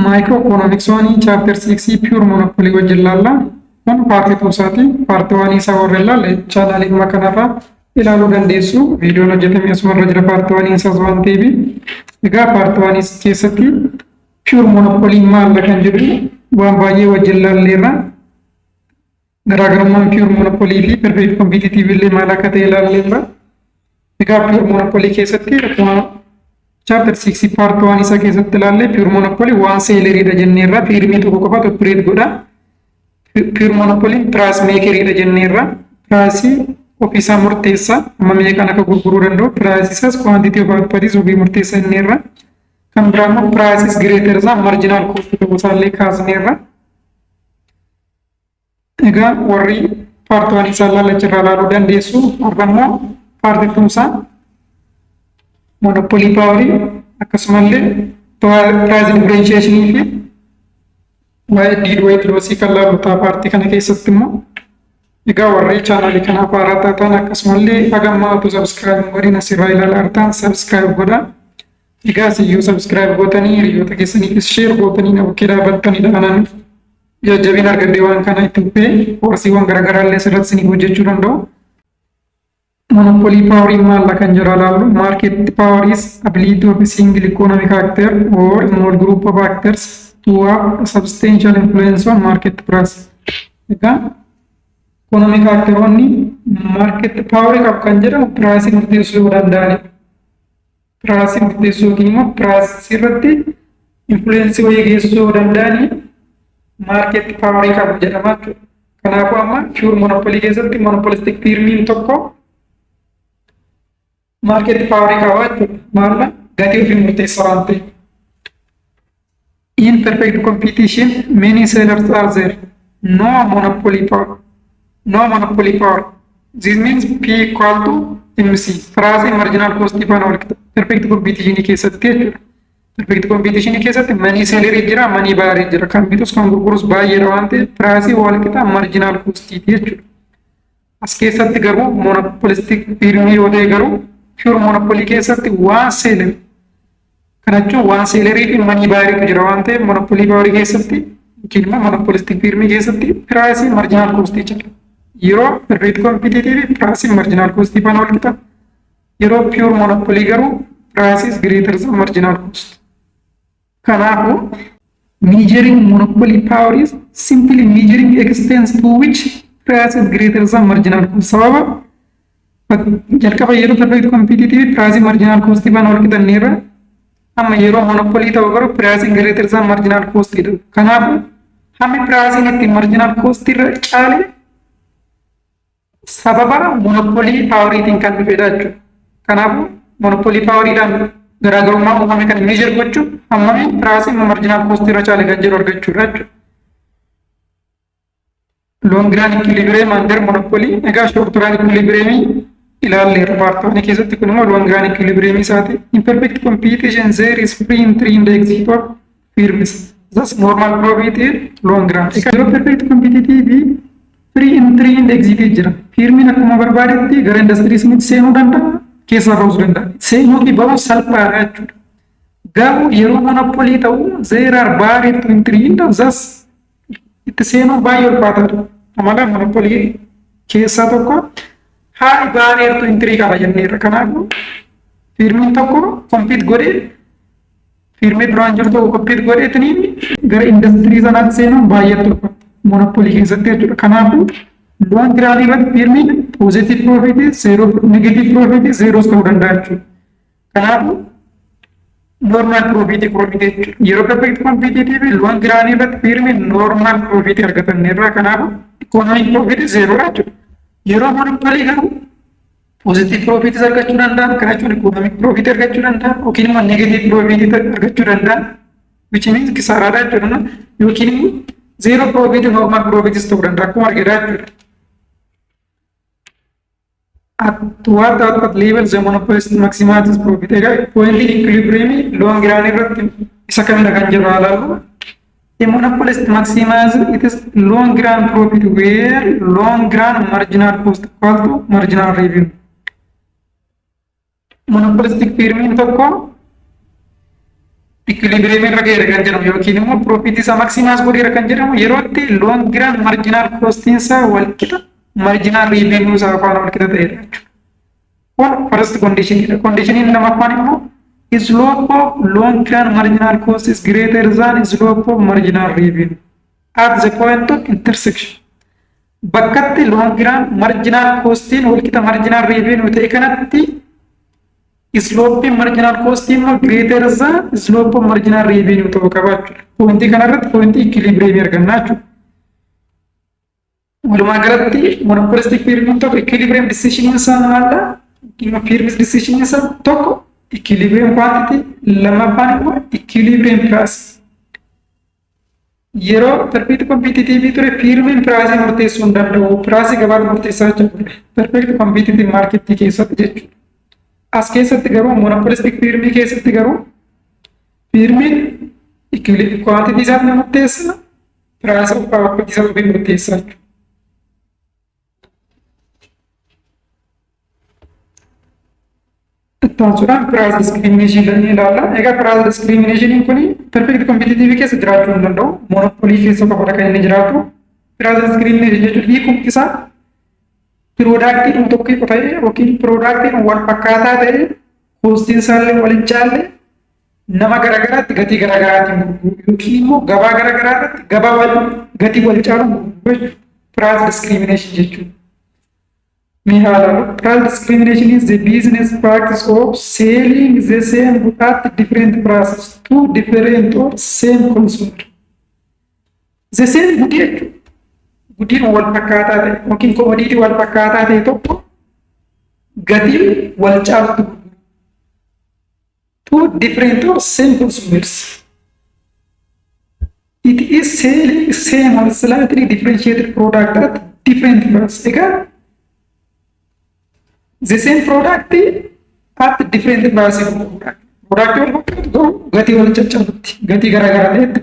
Microeconomics one chapter 6 pure monopoly wajjilalla kan paartii tuusaati paartii waan isaa warrella channel makanafa ilaaluu dandeessu viidiyoon hojjetame asumarra jira paartii waan isaas waan ta'eef egaa paartii waan isaa keessatti pure monopoly maal kan jedhu waan baay'ee wajjillalleerra garaagarummaan pure monopoly fi perfect competitive illee maal akka ta'e ilaalleerra egaa pure monopoly keessatti akkuma chapter 6 part 1 isa keessatti ilaalle pure monopoly waan seelerii da jenneerra firmii tokko qofatu operate godha pure monopoly price maker da jenneerra price ofisa murteessa amma meeqan akka gurguruu danda'u price isas quantity of output is ofi murteessa jenneerra kan biraammoo price is greater than marginal cost ta'uu isaallee kaasneerra egaa warri part 1 isaa ilaallachirraa ilaaluu dandeessu har'ammoo part 2 isaa monopoly power akkasumallee price differentiation fi waa'ee deed weight loss kan laallu ta'a paartii kana keessatti immoo egaa warri chaanalii kanaaf haaraa taatan akkasumallee hagammaatu subscribe godhina asirraa ilaalaa jirtan subscribe godha egaa siyyuu subscribe gootanii hiriyoota keessaniifis share gootanii na bukkee dhaabattanii dhaanaan jajjabina argadhee waan kana itti dhufee horsiiwwan garaagaraallee asirratti isiniif hojjechuu danda'u. Monopoly power maal kan jedhu market power is ability of a single economic actor or a small group of actors to have a substantial influence on market price. Egaa economic actor onni market power kan jedhamu price murteessuu danda'ani. Price murteessuu yookiin immoo price irratti influence wayii geessisuu danda'ani market power qabu jedhama. Kanaafuu amma pure monopoly keessatti monopolistic firmiin tokko market power kaawwachu maalla gatii ofii murteessaa waan ta'eef. In perfect competition, many sellers are there. No monopoly power. No monopoly power. This means P equal to MC. Price marginal cost ifaan walitti. Perfect competition keessatti jechuudha. Perfect competition keessatti manii seller jira, manii buyer jira. Kan bitus kan gurgurus baay'eedha waan ta'eef price walitti marginal cost jechuudha. As keessatti garuu monopolistic firm yoo ta'e garuu pure monopoly keessatti waan seller kanachuun waan sellerii fi manii buyer jira waan ta'eef monopoly power keessatti yookiin immoo monopolistic firm keessatti price marginal cost jechuudha. Yeroo perfect competitive price marginal cost ifaan walitti yeroo pure monopoly garuu price is greater than marginal cost. Kanaafuu measuring monopoly power is simply measuring extent to which price is greater than marginal cost. Sababa jalqaba yeroo perfect competitive price marginal cost ifaan walitti amma yeroo monopoly ta'u garuu price greater than marginal cost jedhu. Kanaafuu hammi price itti marginal cost irra caale sababa monopoly poweriitiin kan dhufedha jechuudha. Kanaafuu monopoly poweriidhaan garaagarummaa uumame kan measure gochuun hammami price marginal cost irra caale kan jedhu argachuudha jechuudha. Long run equilibrium under monopoly egaa short run equilibrium ilaalleerra paartii keessatti kun immoo long run equilibrium isaati. In perfect competition there is free entry in the exit of firms. Thus normal profit long run. Egaa perfect competitive free entry in the exit jira. Firmiin akkuma barbaadetti gara industrii sinitti seenuu danda'a, keessaa bahuu danda'a. Seenuu fi bahuu salphaadha jechuudha. Garuu yeroo monopoly ta'u there are barriers to entry in thus itti seenuu baay'ee ulfaataadha. Amala monopoly keessaa tokko high barrier to entry qaba jenneerra. Kanaafuu firmiin tokko compete godhee firmii duraan jirtu compete godheetanii gara industrii sanaatti seenuun baay'ee ulfaata monopoly keessatti jechuudha. Kanaafuu long run irratti firmiin positive profit, zero negative profit, zeros ta'uu danda'a jechuudha. Kanaafuu normal profit jechuudha. Yeroo perfect competitive long run irratti firmiin normal profit argatanneerra. Kanaafuu economic profit zero jechuudha. Yeroo monopoly garuu positive profit argachuu danda'a, kan jechuun economic profit argachuu danda'a, yookiin immoo negative profit argachuu danda'a, which means kisaaraadha jechuudha. Yookiin immoo zero profit normal profit ta'uu danda'a akkuma argina jechuudha. At what level the monopolist maximizes profit? Egaa point equilibrium long run irratti isa kamidha kan jedhu ilaallu. The monopolist maximizes its long run profit where long run marginal cost equal to marginal revenue. Monopolistic firmiin tokko Equilibrium irra ga'eera kan jedhamu yookiin immoo profit isaa maximaas godheera kan jedhamu yerootti long run marginal costiin isaa wal qixa marginal revenue isaa faana wal qixa ta'edha jechuudha. Kun first conditionidha. Conditioniin lamaffaan immoo slope of long run marginal cost is greater than slope of marginal revenue at the point of intersection. Bakkatti long run marginal costiin wal qixa marginal revenue ta'e kanatti slope marginal cost immoo greater than slope marginal revenue ta'uu qabaachudha. Pointii kanarratti pointii equilibrium argannaa jechuudha. Walumaa galatti monopolistic firm tokko equilibrium decision isaa maalidha? Firm decision isaa tokko equilibrium quantity, lammaffaan immoo equilibrium price. Yeroo perfect competitive ture firmiin price murteessuu hin danda'u. Price gabaa murteessaa jechuudha. Perfect competitive market keessatti jechuudha. As keessatti garuu monopolistic firmii keessatti garuu firmiin quantity isaaf ni murteessa, price of power isaaf ni murteessa jechuudha. Ittaansuudhaan price discrimination jedhanii ilaalla. Egaa price discrimination kuni perfect competitive keessa jiraachuu hin danda'u. Monopoly keessa qofadha kan inni jiraatu. Price discrimination jechuun hiikumti isaa piroodaaktiin tokko ta'e yookiin piroodaaktiin wal fakkaataa ta'e koostiin isaallee wal hin caalle nama garaagaraatti gatii garaagaraatiin gurguru yookiin immoo gabaa garaagaraatti gatii wal caalu gurguru price discrimination jechuudha. Price discrimination is the business practice of selling the same good at different prices to different or same consumer. The same good jechuudha. Gudiin wal fakkaataa ta'e yookiin commodity wal fakkaataa ta'e tokko gatii wal caalutti gurguru. To different or same consumers. It is selling same or slightly differentiated product at different price. Egaa the same product at different price gurgura. Product wal fakkaatu gatii wal caccabutti gatii garaagaraa ta'etti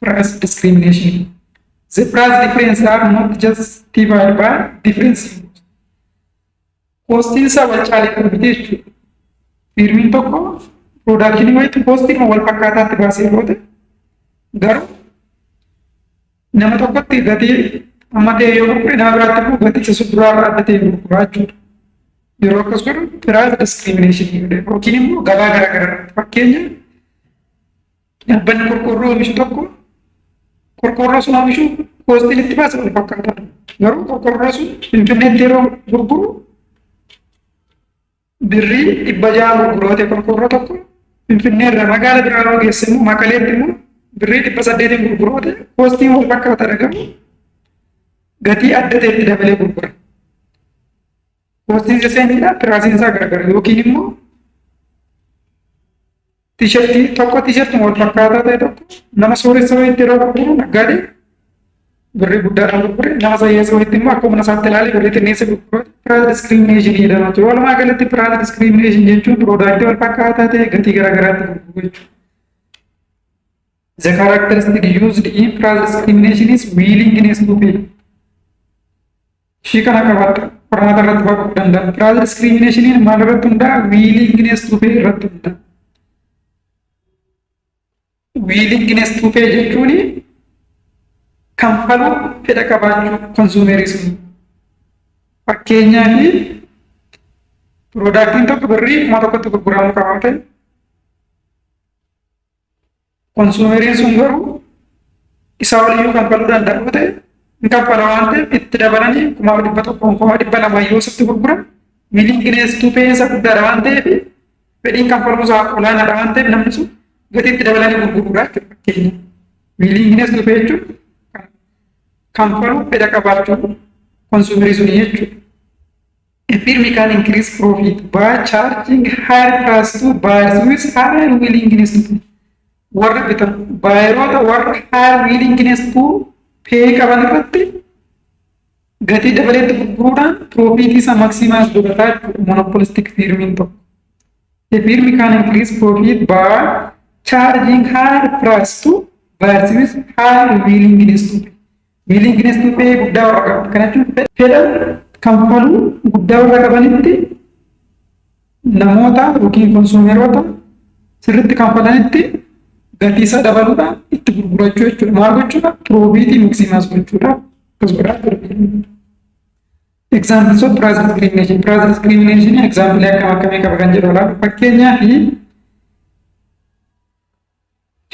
price discrimination. The price difference are not justified by difference. Costiin isaa wal caalee kan jechuudha. Firmiin tokko production wayitti costiin wal fakkaataatti baasee yeroo ta'e garuu nama tokkotti gatii amma ta'e yoo gurgure nama biraatti immoo gatii isa duraa irraa adda ta'e gurguraa jechuudha. Yeroo akkas godhu price discrimination jedhama yookiin immoo gabaa garaagaraa fakkeenya dhaabbanni qorqoorroo oomishu tokko qorqoorroo sun oomishu koostiin itti baasa wal fakkaataadha. Garuu qorqoorroo sun Finfinneetti yeroo gurguru birrii 600 gurguroote qorqoorroo tokko Finfinnee irraa magaala biraa yoo geesse immoo Maqaleetti immoo birrii 800 gurguroote koostiin wal fakkaataadha garuu gatii adda ta'etti dabalee gurgura. Koostiin seenidha piraasiin isaa gargar yookiin immoo tiishartii tokko tiishartii wal fakkaataa ta'e tokko nama sooressa wayitti yeroo gurguru naggaadee birrii guddaadhaan gurgure nama sayyeessa wayitti immoo akkuma isaatti ilaalee birrii xinneessa gurguru price discrimination jedhama. Walumaa galatti price discrimination jechuun piroodaaktii wal fakkaataa ta'e gatii garaagaraatti gurguru jechuudha. The characteristic used in price discrimination is willingness to pay. Ishii kana qabatta qormaata irratti bakkuu danda'a. Price discrimination maal irratti hundaa'a? Willingness to pay irratti hundaa'a. Willingness to pay jechuun kanfaluu fedha qabaachuu konsumerism. Fakkeenyaaf piroodaaktiin tokko birrii 1,000tti gurguramuu qaba ta'e konsumeriin sun garuu isaa waliyyuu kanfaluu danda'u ta'e hin kanfala waan ta'eef itti dabalanii 1,100 1,200 yoo sitti gurguran willingness to pay isa guddaadha waan ta'eef fedhiin kanfaluu isaa olaanaadha waan ta'eef namni sun gatii itti dabalanii gurguruudha jechuudha. Willingness to pay jechuun kanfaluu fedha qabaachuu konsumerii sunii jechuudha. A firm can increase profit by charging higher price to buyers with higher willingness to pay. Warra bitan baayeroota warra higher willingness to pay qaban irratti gatii dabaleetti gurguruudhaan profitii isa maximaas godhataa jechuudha monopolistic firmiin tokko. A firm can increase profit by charging higher price to buyers with higher willingness to pay. Willingness to pay guddaa warra qaban. Kana jechuun fedha kanfaluu guddaa warra qabanitti namoota yookiin konsumeroota sirriitti kanfalanitti gatii isaa dabaluudhaan itti gurgurachuu jechuudha. Maal gochuudha? Piroofiitii maksimaas gochuudha. Akkas godhaa ture. Examples of price discrimination. Price discrimination example akkam akkamii qaba kan jedhu laata. Fakkeenyaaf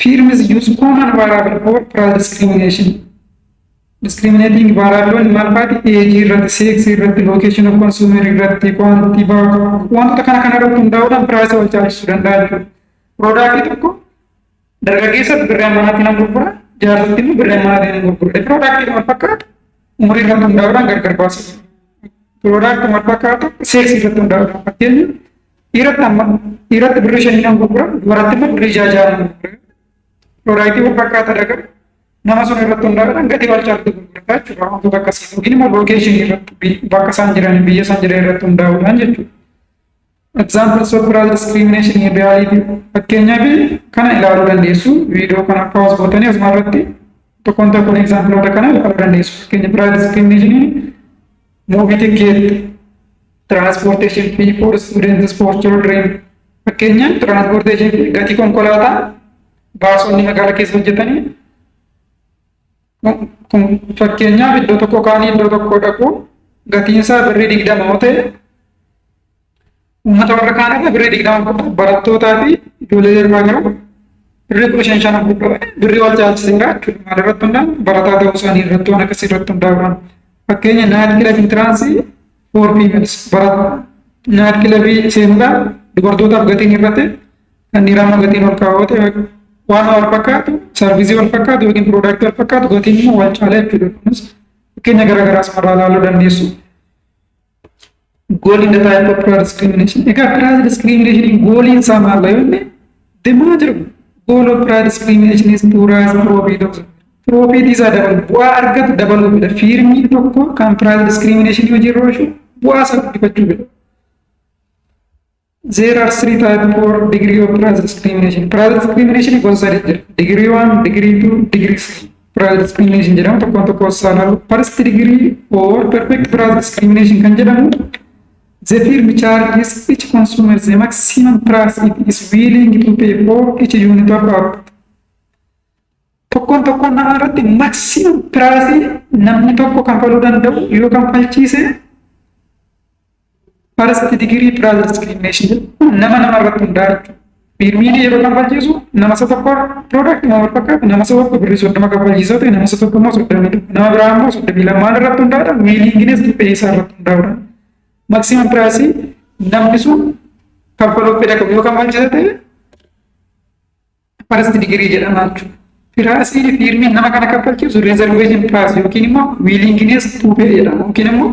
firms use common variable for price discrimination. Discriminating variable maal faati? Age irratti, sex irratti, location of consumer irratti, quantity wantoota kana irratti hundaa'uudhaan price wal caalchisuu danda'a jechuudha. Product tokko dargaggeessa birrii manaatiin nan gurgura, jaarsatti immoo birrii manaatiin nan gurgura. Product wal fakkaatu umurii irratti hundaa'uudhaan gargar baasu. Product wal fakkaatu sex irratti hundaa'uudhaan fakkeenyaaf dhiiratti birrii 5 nan gurgura, dubaratti immoo birrii 6 nan gurgura. Product wal fakkaata dagar nama sun irratti hundaa'uudhaan gatii wal caaltu gurgurtaa jechuudha. Wantoota akkasii yookiin immoo location irratti bakka isaan jiran biyya isaan jiran irratti hundaa'uudhaan jechuudha. Examples of price discrimination in reality. Fakkeenyaaf kana ilaaluu dandeessu. Viidiyoo kana pause gootanii asuma irratti tokkoon tokkoon example kana ilaaluu dandeessu. Fakkeenyaaf price discrimination movie ticket, transportation fee for students for children. Fakkeenyaaf transportation fee gatii konkolaataa baasonni magaalaa keessa hojjetanii fakkeenyaaf iddoo tokko kaanii iddoo tokko dhaqu gatiin isaa birrii 20 yoo ta'e uummata warra kaan irra birrii 20 barattootaa fi ijoollee irraa gara birrii 15 guddaa birrii wal caalchisingaa jechuudha. Maal irratti hundaa'an barataa ta'uu isaanii irratti waan akkasii irratti hundaa'uudhaan fakkeenya naayit kilabii intiraansii for females naayit kilabii seenuudhaan dubartootaaf gatiin irratti kan dhiiraa gatiin ol kaawwate waan wal fakkaatu sarviisii wal fakkaatu yookiin piroodaaktii wal fakkaatu gatiin immoo wal caalee jechuudha. Kunis fakkeenya garaagaraas maraa ilaaluu dandeessu. Goal in the type of price discrimination. Ega price discrimination goal in some alone. The major goal of price discrimination is to raise profit. Profit is a double. Boa argat double. The firm tokko kan price discrimination yoo jirru boa sababachuu. There are 3 types for degree of price discrimination. Price discrimination gosa jira. Degree 1, degree 2, degree 3. Price discrimination jedhamu tokko saalalu. First degree or perfect price discrimination kan jedhamu the firm charges each consumer the maximum price it is willing to pay for each unit of output. Tokkoon nama irratti maximum price namni tokko kanfaluu danda'u yoo kanfalchiise first degree price discrimination nama irratti hundaa'u. Firmiin yeroo kanfalchiisu nama isa tokko product nama wal fakkaatu nama isa tokko birrii 30 kanfalchiisuu ta'e nama isa tokko immoo 30 nama biraa immoo 32 maal irratti hundaa'udha? Willingness to pay isaa irratti hundaa'udha. Maximum price namni sun kanfaluu fedha qabu yoo kanfalchiise ta'e first degree jedhama jechuudha. Piraasii firmiin nama kana kanfalchiisu reservation price yookiin immoo willingness to pay jedhama yookiin immoo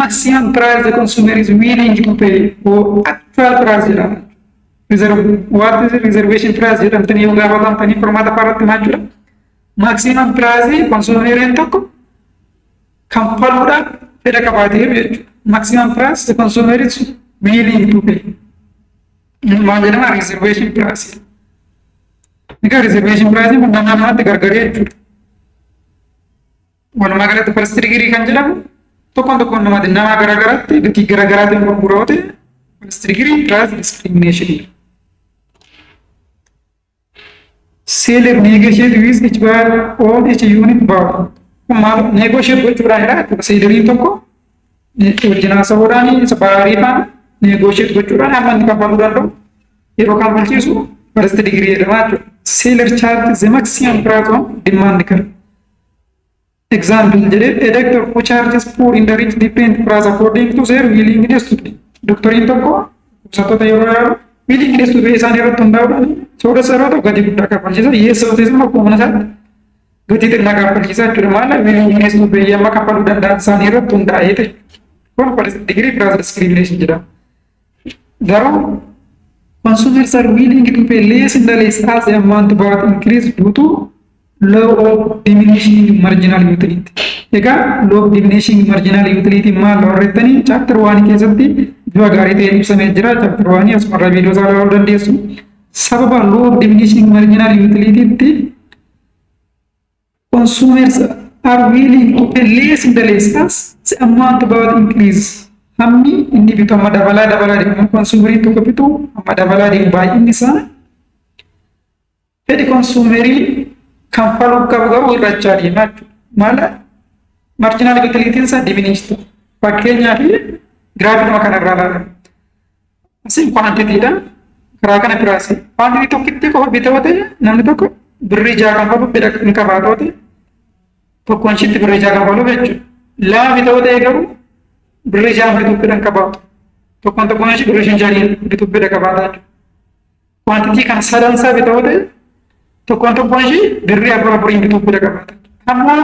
maximum price the consumer is willing to pay for actual price jedhama. What is reservation price jedhamtanii yoo gaafatamtanii qormaata irratti maal jedha? Maximum price consumeriin tokko kanfaluudhaan fedha qabaatee jechuudha. Maximum price the consumer is willing to pay. Maal jedhama? Reservation price. Egaa reservation price kun namatti gargaree jechuudha. Walumaa galatti first degree kan jedhamu tokkoon namatti nama garaagaraatti gatii garaagaraatiin gurguramu ta'e first degree price discrimination. Seller negotiate with each buyer or each unit bought. Maal negotiate gochuudhaan jedha seelleriin tokko wajjin haasa'uudhaan isa baarii faana negotiate gochuudhaan hamma inni kanfaluu danda'u yeroo kanfalchiisu first degree jedhama jechuudha. Seller charges the maximum price on demand curve. Example jedhee a doctor who charges poor in the rich different price according to their willingness to pay. Doktoriin tokko dhukkubsattoota yeroo yaalu willingness to pay isaanii irratti hundaa'uudhaan soda sararoo gatii guddaa kaffalchiisa. Hiyyeessa ta'es immoo akkuma isaatti gatii xinnaa kaffalchiisa jechuudha. Maal willingness to pay amma kaffaluu danda'an isaanii irratti hundaa'ee ta'e. Kun first degree price discrimination jedhama. Garuu consumers are willing to pay less in the less as the amount bought increase due to law of diminishing marginal utility. Egaa law of diminishing marginal utility maal horrettanii chapter 1 keessatti bifa gaarii ta'een ibsamee jira. Chapter 1 asumarra viidiyoo isaa ilaaluu dandeessu. Sababa law of diminishing marginal utility tti consumers are willing to pay less in the less as the amount bought increase. Hammi inni bitu amma dabalaa deemu konsumeriin tokko bitu amma dabalaa deemu baay'inni isaa fedhi konsuumerii kanfaluu qabu garuu hir'achaa deema jechuudha. Maala marjinaal bitiliitiin isaa diminisht fakkeenyaaf giraafikuma kanarraa ilaala. Asiin kwaantitiidha. Karaa kana piraasii. Kwaantitii tokkitti qofa bitoo ta'e namni tokko birrii jaha kanfalu fedha hin qabaatoo ta'e tokkoon shitti birrii jaha kanfalu jechuudha. Lama bitoo ta'e garuu birrii jaha bituuf fedha hin qabaatu. Tokkoon ishii birrii shan jaha bituuf fedha qabaata jechuudha. Kwaantitii kana sadansaa bitoo ta'e tokkoon ishii birrii afurii bituuf fedha qabaata. Amma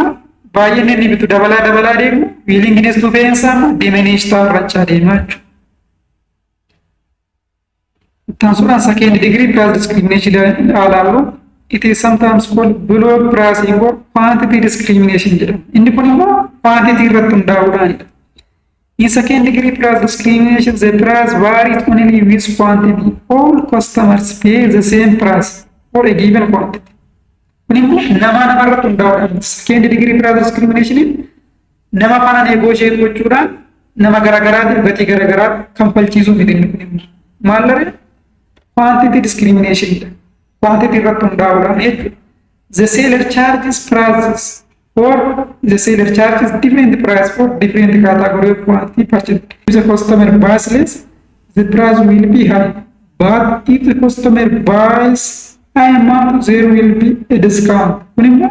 baay'inni inni bitu dabalaa deemu wiilinginis dhufeensaa amma diminishaa irrachaa deemaa jechuudha. Tansuran second degree price discrimination ilaallu it is sometimes called below pricing or quantity discrimination jedhama. Inni kun immoo quantity irratti hundaa'uudhaanidha. In second degree price discrimination the price varies only with quantity. All customers pay the same price for a given quantity. Kun immoo nama irratti hundaa'uudhaan second degree price discrimination nama faana negotiate gochuudhaan nama garaagaraatiif gatii garaagaraa kanfalchiisuu miti kun immoo maallaree quantity discrimination. Quantity irratti hundaa'uudhaan jechuudha. The seller charges prices or the seller charges different price for different category of quantity purchased. If the customer buys less, the price will be high. But if the customer buys high amount, there will be a discount. Kun immoo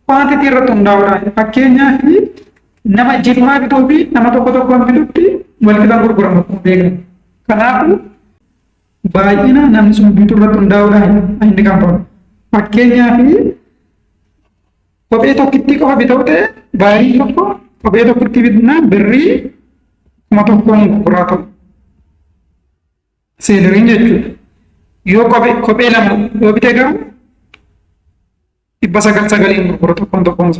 quantity irratti hundaa'uudhaan fakkeenyaaf nama jilmaa bituu fi nama tokkoon bituutti walqixaan gurguramu akkuma beekamu. Kanaafuu baay'ina namni sun bituu irratti hundaa'uudhaan inni kan bahu. Fakkeenyaaf kophee tokkitti qofa bitoo ta'e baay'inni tokko kophee tokkitti bitnaan birrii 1,000 gurguraatu. Seeleriin jechuudha. Yoo kophee lama yoo bite garuu 999 gurgura tokkoon.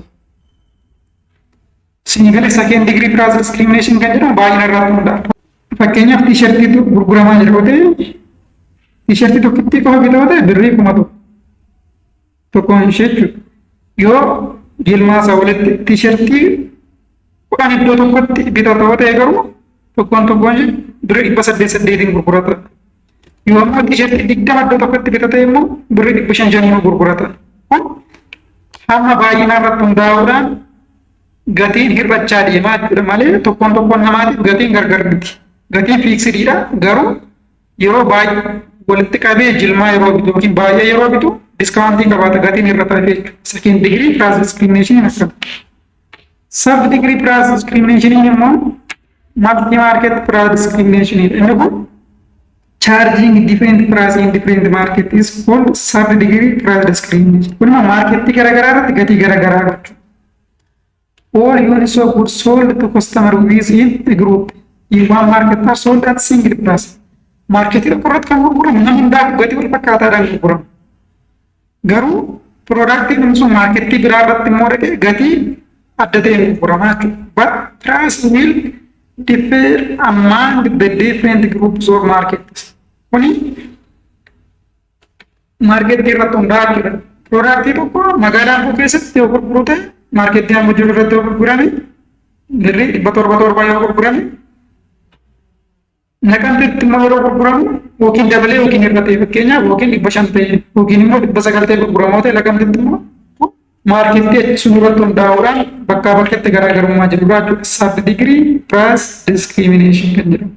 Single second degree price discrimination kan jedhamu baay'ina irratti hundaa'a. Fakkeenyaaf tiishartii gurguramaa jiru ta'e tiishartii tokkitti qofa bitoo ta'e birrii 1,000 tokkoon ishee jechuudha. Yoo jilmaa isaa walitti tiishartii 10 iddoo tokkotti bitatoo ta'e garuu tokkoon ishee birrii 880 gurgurata. Yoo ammoo tiishartii 20 iddoo tokkotti bitatee immoo birrii 550 gurgurata. Hamma baay'ina irratti hundaa'uudhaan gatiin hir'achaa deemaa jechuudha malee tokkoon namaatiif gatiin gargar miti. Gatiin fiiksiidha garuu yeroo baay'ee walitti qabee jilmaa yeroo bitu yookiin baay'ee yeroo bitu diskaawuntii qabaata gatiin hir'ata jechuudha. Second degree price discrimination akkana. Third degree price discrimination immoo multi market price discrimination. Inni kun charging different price in different market is called third degree price discrimination. Kun immoo marketii garaagaraa irratti gatii garaagaraa jechuudha. All units of goods sold to customer within a group in one market are sold at single price. Marketii tokko irratti kan gurguramu namni hundaaf gatii wal fakkaataadhaan gurguramu. Garuu piroodaaktiin sun marketii biraa irratti immoo dhaqee gatii adda ta'een gurguramaa jechuudha. But price will differ among the different groups of markets. Kuni marketii irratti hundaa'aa jechuudha. Piroodaaktii tokko magaalaa tokko keessatti yoo gurguru ta'e marketii amma jiru irratti yoo gurgurame birrii 700 yoo gurgurame naqamteetti immoo yeroo gurguramu yookiin dabalee yookiin hir'atee fakkeenyaaf yookiin 500 ta'e yookiin immoo 900 ta'e gurguramoo ta'e naqamteetti immoo marketii sun irratti hundaa'uudhaan bakkaa bakkatti garaagarummaa jiru jechuudha. Third degree price discrimination kan jedhamu.